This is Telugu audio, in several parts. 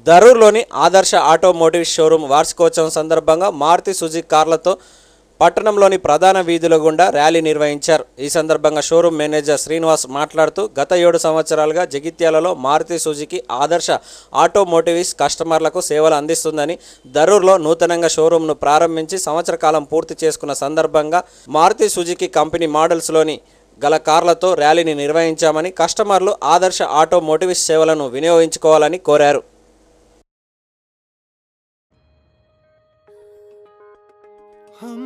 దరూర్లోని ఆదర్శ ఆటోమోటివ్ షోరూమ్ వార్షికోత్సవం సందర్భంగా మారుతి సుజుకి కార్లతో పట్టణంలోని ప్రధాన వీధుల గుండా ర్యాలీ నిర్వహించారు। ఈ సందర్భంగా షోరూమ్ మేనేజర్ శ్రీనివాస్ మాట్లాడుతూ గత 7 సంవత్సరాలుగా జగిత్యాలలో మారుతి సుజుకి ఆదర్శ ఆటోమోటివ్స్ కస్టమర్లకు సేవలు అందిస్తుందని, దరూర్లో నూతనంగా షోరూమ్ను ప్రారంభించి సంవత్సర కాలం పూర్తి చేసుకున్న సందర్భంగా మారుతి సుజుకి కంపెనీ మోడల్స్లోని గల కార్లతో ర్యాలీని నిర్వహించామని, కస్టమర్లు ఆదర్శ ఆటోమోటివ్స్ సేవలను వినియోగించుకోవాలని కోరారు। हम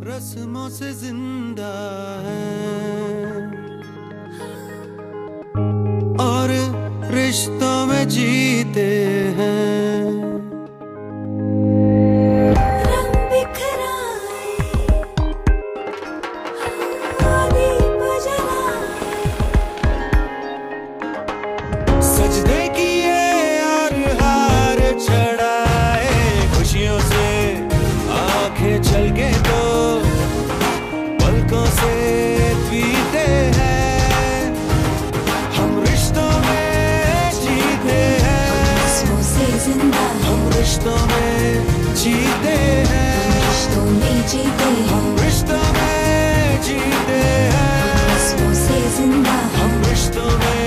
रस्मों से जिंदा हैं और रिश्तों में जीते हैं। सजदे किए और हार चढ़ाए, खुशियों से आंखें चल के तो पलकों से पीते हैं। हम रिश्तों में जीते हैं, हम रिश्तों में जीते हैं, हम रिश्तों में जीते हैं, हम रिश्तों में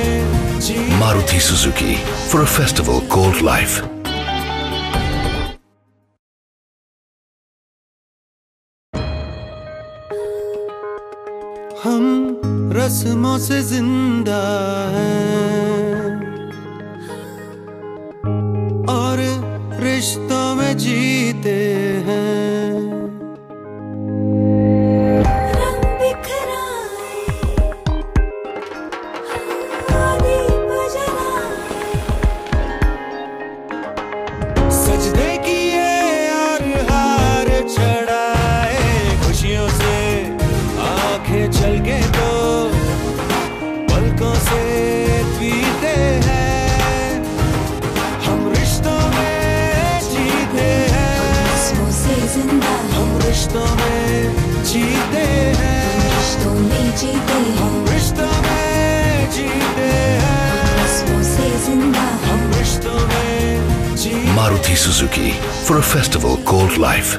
जीते। Maruti Suzuki, for a festival called life. हम रस्मों से जिंदा हैं और रिश्तों में जीते हैं। सजदे किए और हार चढ़ाए, खुशियों से आंखें चल के तो पलकों से पीते हैं। हम रिश्तों में जीते हैं, हम रिश्तों में जीते हैं, हम रिश्तों में जीते हैं, हम रिश्तों में जीते। Maruti Suzuki, for a festival called life.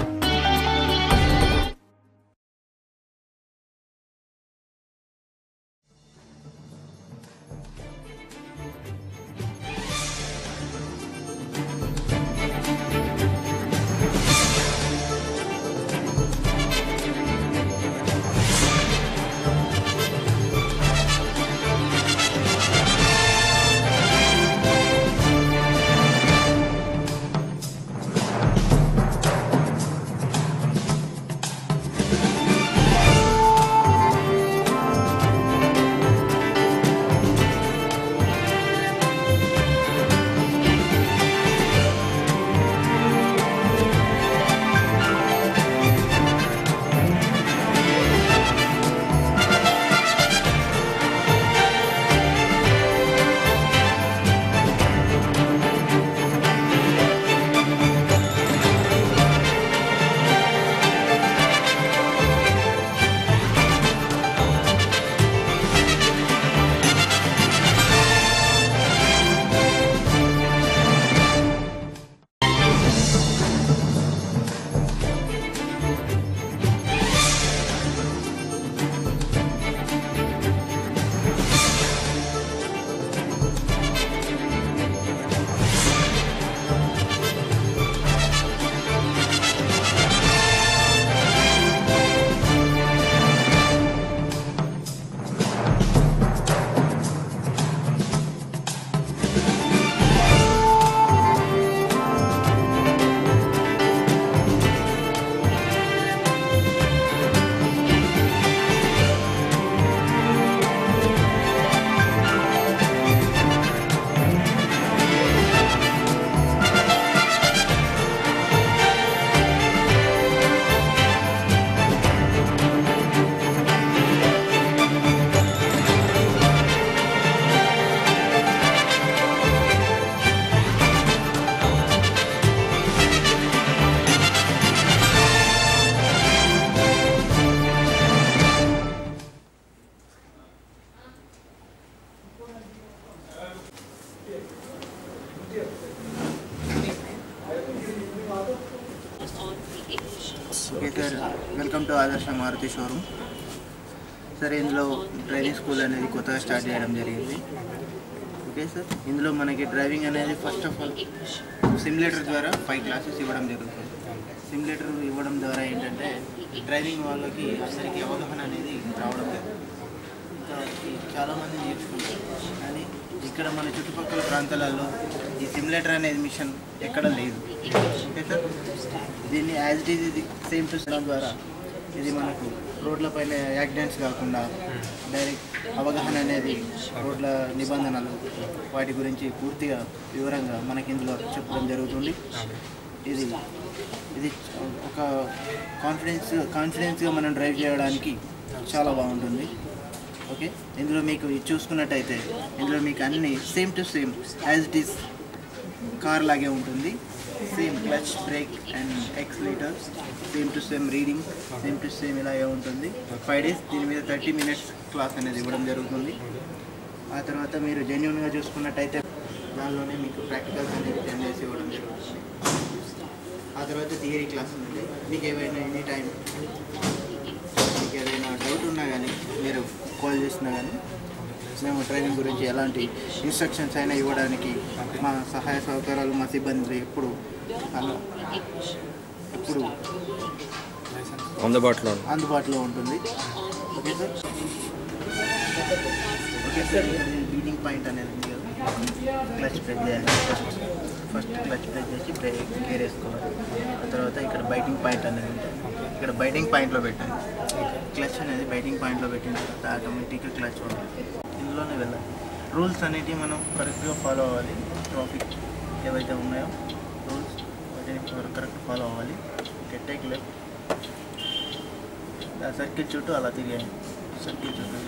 Okay sir, welcome to ఆదర్శ మారుతి షోరూమ్. సార్, ఇందులో డ్రైవింగ్ స్కూల్ అనేది కొత్తగా స్టార్ట్ చేయడం జరిగింది. ఓకే సార్, ఇందులో మనకి డ్రైవింగ్ అనేది ఫస్ట్ ఆఫ్ ఆల్ సిమ్యులేటర్ ద్వారా 5 క్లాసెస్ ఇవ్వడం జరుగుతుంది. సిమ్యులేటర్ ఇవ్వడం ద్వారా ఏంటంటే డ్రైవింగ్ వాళ్ళకి అందరికీ అవగాహన అనేది రావడం జరుగుతుంది. ఇంకా చాలామంది నేర్చుకుంటారు, కానీ ఇక్కడ మన చుట్టుపక్కల ప్రాంతాలలో ఈ సిమ్యులేటర్ అనేది మిషన్ ఎక్కడ లేదు. ఓకే సార్, దీన్ని యాజ్ ఇట్ ఈజ్ ఇది సేమ్ టు సేమ్ ద్వారా ఇది మనకు రోడ్లపైన యాక్సిడెంట్స్ కాకుండా డైరెక్ట్ అవగాహన అనేది రోడ్ల నిబంధనలు వాటి గురించి పూర్తిగా వివరంగా మనకి ఇందులో చెప్పడం జరుగుతుంది. ఇది ఇది ఒక కాన్ఫిడెన్స్గా మనం డ్రైవ్ చేయడానికి చాలా బాగుంటుంది. ఓకే, ఇందులో మీకు చూసుకున్నట్టయితే ఇందులో మీకు అన్నీ same to same as it is car లాగే ఉంటుంది. Same clutch, break and accelerator same to same, reading same to same ఇలాగే ఉంటుంది. 5 days దీని మీద 30 minutes క్లాస్ అనేది ఇవ్వడం జరుగుతుంది. ఆ తర్వాత మీరు జెన్యున్గా చూసుకున్నట్టయితే దానిలోనే మీకు ప్రాక్టికల్స్ అనేది 10 days ఇవ్వడం జరుగుతుంది. ఆ తర్వాత థియరీ క్లాస్ ఉంది. మీకు ఏమైనా ఎనీ టైం మీకు ఏదైనా డౌట్ ఉన్నా కానీ మీరు కాల్ చేసినా కానీ మేము డ్రైవింగ్ గురించి ఎలాంటి ఇన్స్ట్రక్షన్స్ అయినా ఇవ్వడానికి మా సహాయ సహకారాలు మా సిబ్బంది ఎప్పుడు అందుబాటులో ఉంటుంది. Okay sir. Okay sir, beating point అనేది ఉంది కదా, క్లచ్ ప్రెస్ చేయాలి. ఫస్ట్ క్లచ్ ప్రెస్ చేసి గేర్ వేసుకోవాలి. ఆ తర్వాత ఇక్కడ బైటింగ్ పాయింట్ అనేది ఉంటుంది. ఇక్కడ బైటింగ్ పాయింట్లో పెట్టండి. క్లచ్ అనేది బైటింగ్ పాయింట్లో పెట్టిన తర్వాత ఆటోమేటిక్గా క్లచ్ ఉంటుంది. ఇందులోనే వెళ్ళాలి. రూల్స్ అనేటివి మనం కరెక్ట్గా ఫాలో అవ్వాలి. ట్రాఫిక్ ఏవైతే ఉన్నాయో రూల్స్ వాటిని కరెక్ట్ ఫాలో అవ్వాలి. టేక్ లెఫ్ట్, సర్కిల్ చుట్టూ అలా తిరిగాయి. సర్కిల్ చుట్టూ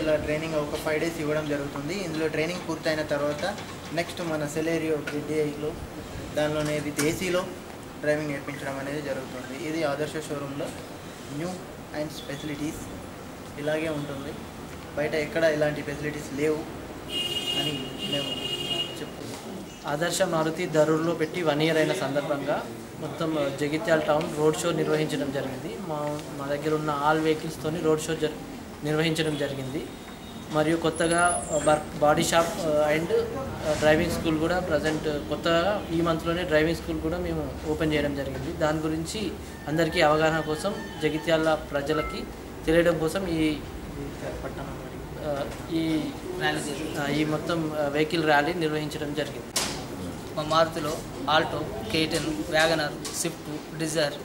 ఇలా ట్రైనింగ్ ఒక 5 days ఇవ్వడం జరుగుతుంది. ఇందులో ట్రైనింగ్ పూర్తయిన తర్వాత నెక్స్ట్ మన సెలేరియో గ్రిడ్ఏలో దానిలోనే విత్ ఏసీలో డ్రైవింగ్ నేర్పించడం అనేది జరుగుతుంది. ఇది ఆదర్శ షోరూంలో న్యూ అండ్ ఫెసిలిటీస్ ఇలాగే ఉంటుంది. బయట ఎక్కడ ఇలాంటి ఫెసిలిటీస్ లేవు అని మేము చెప్తున్నాం. ఆదర్శ మారుతి ధరూర్లో పెట్టి 1 year అయిన సందర్భంగా మొత్తం జగిత్యాల టౌన్ రోడ్ షో నిర్వహించడం జరిగింది. మా దగ్గర ఉన్న ఆల్ వెహికల్స్తోని రోడ్ షో నిర్వహించడం జరిగింది. మరియు కొత్తగా body shop and driving school కూడా ప్రజెంట్ కొత్తగా ఈ మంత్లోనే డ్రైవింగ్ స్కూల్ కూడా మేము ఓపెన్ చేయడం జరిగింది. దాని గురించి అందరికీ అవగాహన కోసం జగిత్యాల ప్రజలకి తెలియడం కోసం ఈ మొత్తం వెహికల్ ర్యాలీ నిర్వహించడం జరిగింది. మా మారుతిలో Alto, K10, Wagon R, Swift, Dzire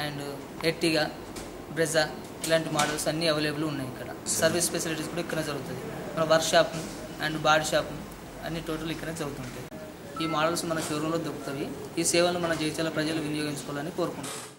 and Ertiga, Brezza ఇలాంటి మోడల్స్ అన్నీ అవైలబుల్ ఉన్నాయి. ఇక్కడ సర్వీస్ ఫెసిలిటీస్ కూడా ఇక్కడ జరుగుతుంది. మన work shop and body shop అన్ని టోటల్ ఇక్కడ జరుగుతుంటాయి. ఈ మోడల్స్ మన షోరూంలో దొరుకుతాయి. ఈ సేవలు మన జగిత్యాల ప్రజలు వినియోగించుకోవాలని కోరుకుంటున్నాం.